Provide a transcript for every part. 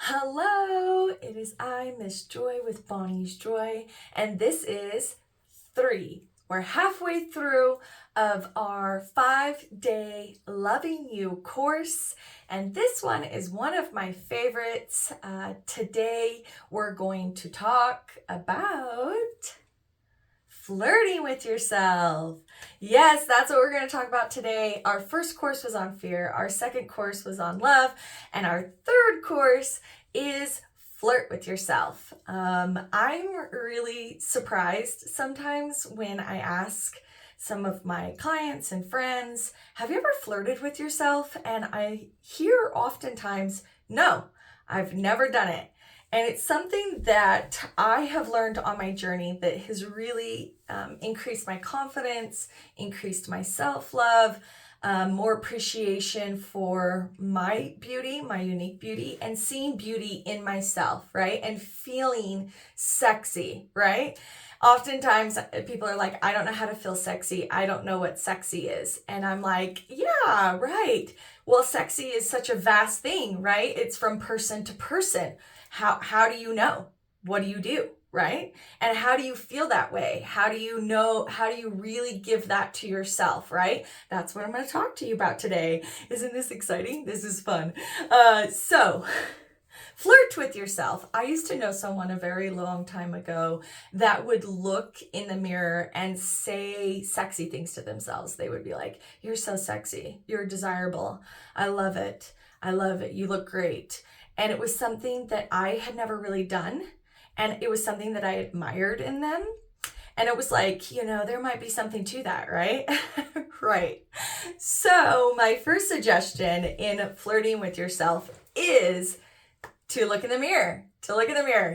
Hello, it is I, Miss Joy with Bonnie's Joy, and this is 3. We're halfway through of our 5-day Loving You course, and this one is one of my favorites. Today we're going to talk about flirting with yourself. Yes, that's what we're going to talk about today. Our first course was on fear, our second course was on love, and our third course is flirt with yourself. I'm really surprised sometimes when I ask some of my clients and friends, have you ever flirted with yourself? And I hear oftentimes, no, I've never done it. And it's something that I have learned on my journey that has really increased my confidence, increased my self-love, more appreciation for my beauty, my unique beauty, and seeing beauty in myself, right? And feeling sexy, right? Oftentimes people are like, I don't know how to feel sexy. I don't know what sexy is. And I'm like, yeah, right. Well, sexy is such a vast thing, right? It's from person to person. How do you know? What do you do? Right? And how do you feel that way? How do you know? How do you really give that to yourself? Right? That's what I'm going to talk to you about today. Isn't this exciting? This is fun. So flirt with yourself. I used to know someone a very long time ago that would look in the mirror and say sexy things to themselves. They would be like, you're so sexy. You're desirable. I love it. I love it. You look great. And it was something that I had never really done. And it was something that I admired in them. And it was like, there might be something to that, right? Right. So my first suggestion in flirting with yourself is to look in the mirror.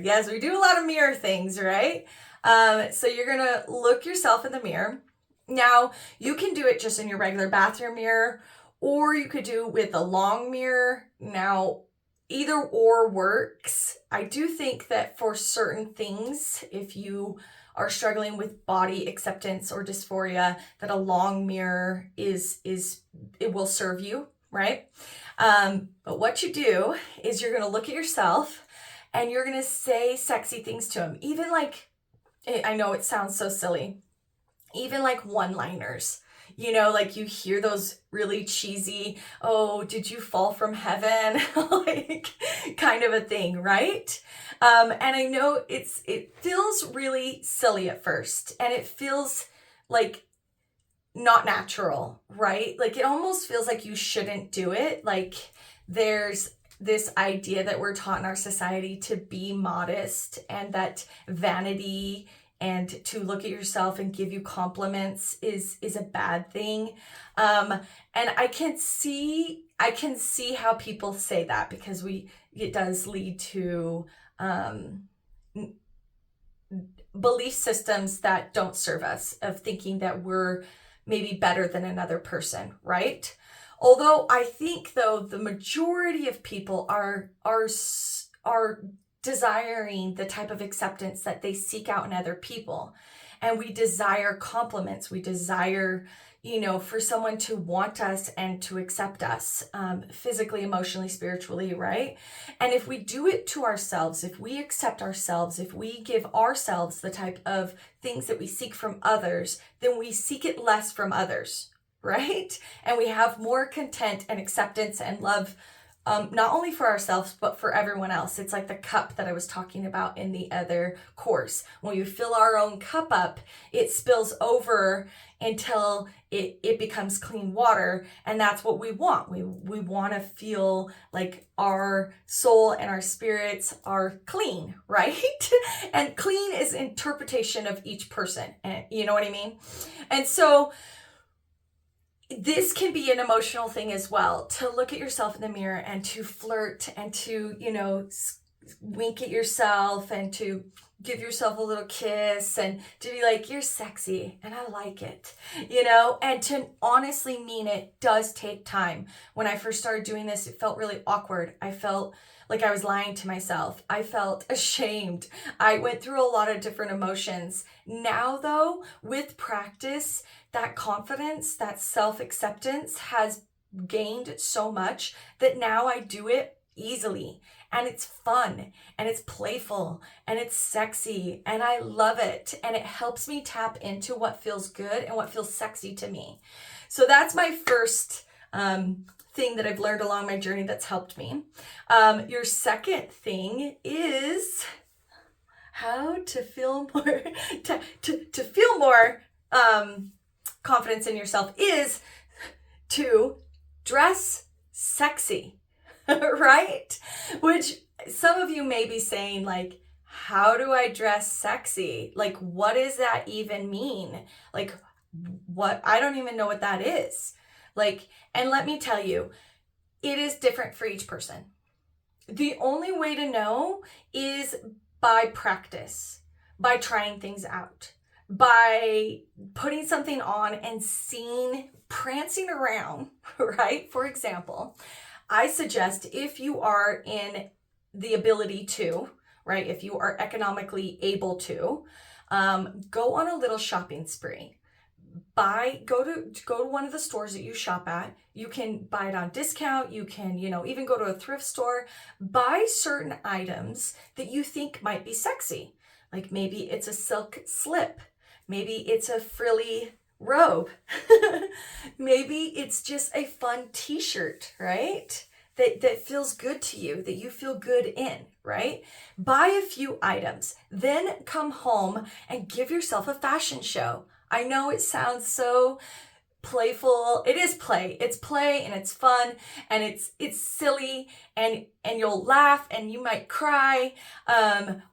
Yes, we do a lot of mirror things, right? So you're going to look yourself in the mirror. Now, you can do it just in your regular bathroom mirror, or you could do with a long mirror. Now, either or works. I do think that for certain things, if you are struggling with body acceptance or dysphoria, that a long mirror it will serve you, right? But what you do is you're going to look at yourself and you're going to say sexy things to him. Even like, I know it sounds so silly, even like one-liners. Like you hear those really cheesy, oh, did you fall from heaven? Like kind of a thing, right? And I know it feels really silly at first, and it feels like not natural, right? Like it almost feels like you shouldn't do it. Like there's this idea that we're taught in our society to be modest, and that vanity and to look at yourself and give you compliments is a bad thing. And I can see how people say that, because it does lead to belief systems that don't serve us, of thinking that we're maybe better than another person, right? Although I think, though, the majority of people are desiring the type of acceptance that they seek out in other people. And we desire compliments. We desire, for someone to want us and to accept us, physically, emotionally, spiritually, right? And if we do it to ourselves, if we accept ourselves, if we give ourselves the type of things that we seek from others, then we seek it less from others, right? And we have more content and acceptance and love, not only for ourselves, but for everyone else. It's like the cup that I was talking about in the other course. When we fill our own cup up, it spills over until it becomes clean water. And that's what we want. We want to feel like our soul and our spirits are clean, right? And clean is interpretation of each person. And you know what I mean? And so this can be an emotional thing as well, to look at yourself in the mirror and to flirt and to, wink at yourself and to give yourself a little kiss and to be like, you're sexy and I like it, and to honestly mean it does take time. When I first started doing this, it felt really awkward. I felt like I was lying to myself. I felt ashamed. I went through a lot of different emotions. Now, though, with practice, that confidence, that self-acceptance has gained so much that now I do it easily, and it's fun, and it's playful, and it's sexy, and I love it, and it helps me tap into what feels good and what feels sexy to me. So that's my first thing that I've learned along my journey that's helped me. Your second thing is how to feel more to feel more confidence in yourself is to dress sexy, right? Which some of you may be saying, like, how do I dress sexy? Like, what does that even mean? Like, what? I don't even know what that is. Like, and let me tell you, it is different for each person. The only way to know is by practice, by trying things out, by putting something on and seeing, prancing around, right? For example, I suggest if you are in the ability to, right? If you are economically able to, go on a little shopping spree. Go to one of the stores that you shop at. You can buy it on discount. You can, even go to a thrift store, buy certain items that you think might be sexy. Like maybe it's a silk slip. Maybe it's a frilly robe. Maybe it's just a fun t-shirt, right? That feels good to you, that you feel good in, right? Buy a few items, then come home and give yourself a fashion show. I know it sounds so playful. It is play. It's play and it's fun and it's silly and you'll laugh and you might cry.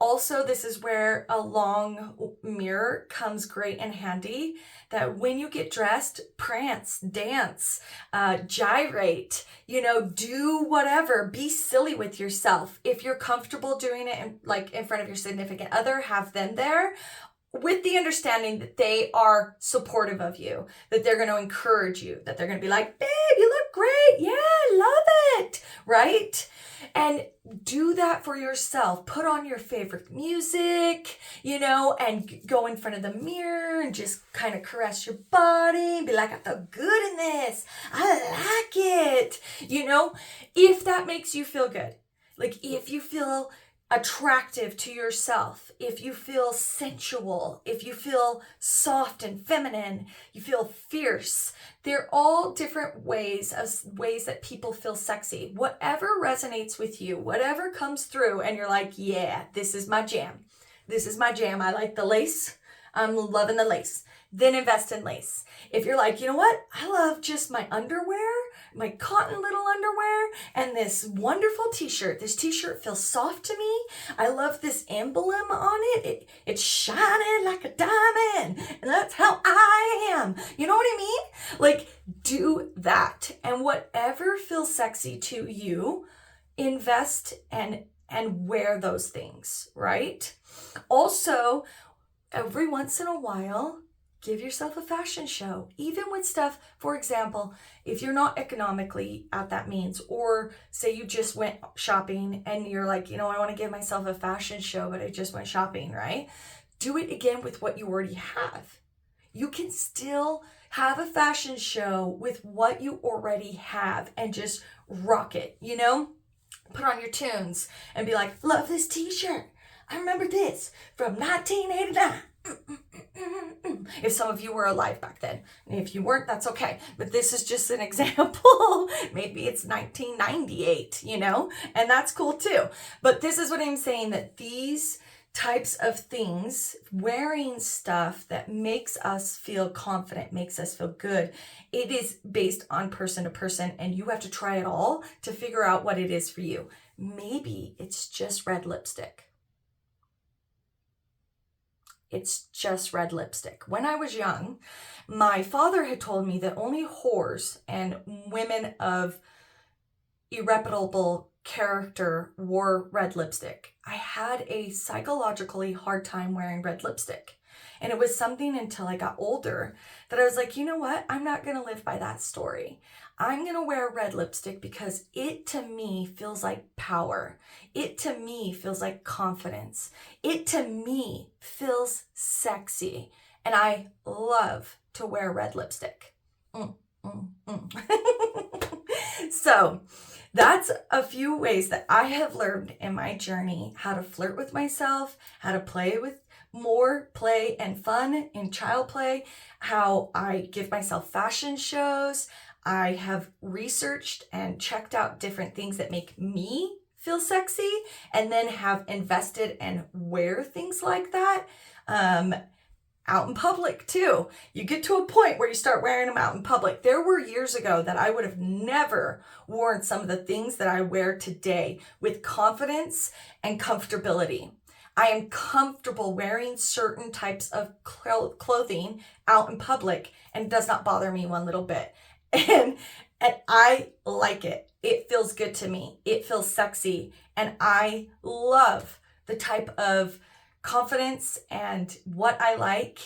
Also, this is where a long mirror comes great and handy. That when you get dressed, prance, dance, gyrate, do whatever, be silly with yourself. If you're comfortable doing it in front of your significant other, have them there, with the understanding that they are supportive of you, that they're going to encourage you, that they're going to be like, babe, you look great. Yeah, I love it. Right? And do that for yourself. Put on your favorite music, and go in front of the mirror and just kind of caress your body and be like, I feel good in this. I like it. If that makes you feel good. Like if you feel attractive to yourself, if you feel sensual, if you feel soft and feminine, you feel fierce. They're all different ways that people feel sexy. Whatever resonates with you, whatever comes through and you're like, yeah, this is my jam. This is my jam. I like the lace. I'm loving the lace. Then invest in lace. If you're like, you know what? I love just my underwear, my cotton little underwear, and this wonderful t-shirt. This t-shirt feels soft to me. I love this emblem on it. It's shining like a diamond. And that's how I am. You know what I mean? Like, do that. And whatever feels sexy to you, invest and wear those things, right? Also, every once in a while, give yourself a fashion show, even with stuff, for example, if you're not economically at that means, or say you just went shopping and you're like, I want to give myself a fashion show, but I just went shopping, right? Do it again with what you already have. You can still have a fashion show with what you already have and just rock it, Put on your tunes and be like, love this t-shirt. I remember this from 1989. If some of you were alive back then. If you weren't, that's okay. But this is just an example. Maybe it's 1998, and that's cool too. But this is what I'm saying, that these types of things, wearing stuff that makes us feel confident, makes us feel good, it is based on person to person, and you have to try it all to figure out what it is for you. Maybe it's just red lipstick. It's just red lipstick. When I was young, my father had told me that only whores and women of irreparable character wore red lipstick. I had a psychologically hard time wearing red lipstick. And it was something until I got older that I was like, you know what? I'm not going to live by that story. I'm going to wear red lipstick because it to me feels like power. It to me feels like confidence. It to me feels sexy. And I love to wear red lipstick. So that's a few ways that I have learned in my journey how to flirt with myself, how to play with more play and fun in child play, how I give myself fashion shows. I have researched and checked out different things that make me feel sexy and then have invested and wear things like that. Out in public too. You get to a point where you start wearing them out in public. There were years ago that I would have never worn some of the things that I wear today with confidence and comfortability. I am comfortable wearing certain types of clothing out in public, and it does not bother me one little bit. And I like it. It feels good to me. It feels sexy. And I love the type of confidence and what I like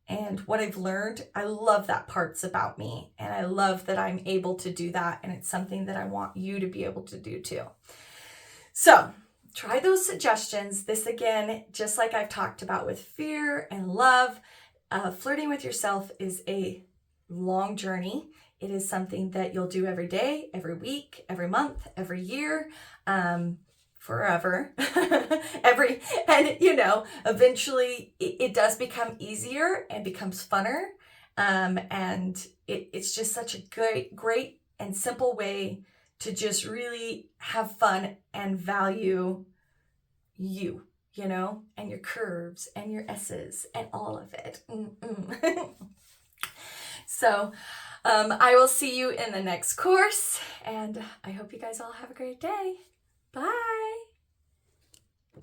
and what I've learned. I love that parts about me, and I love that I'm able to do that, and it's something that I want you to be able to do too. So try those suggestions. This again, just like I've talked about with fear and love, flirting with yourself is a long journey. It is something that you'll do every day, every week, every month, every year, forever. Eventually it does become easier and becomes funner. And it's just such a great and simple way to just really have fun and value you, and your curves and your S's and all of it. So I will see you in the next course, and I hope you guys all have a great day. Bye.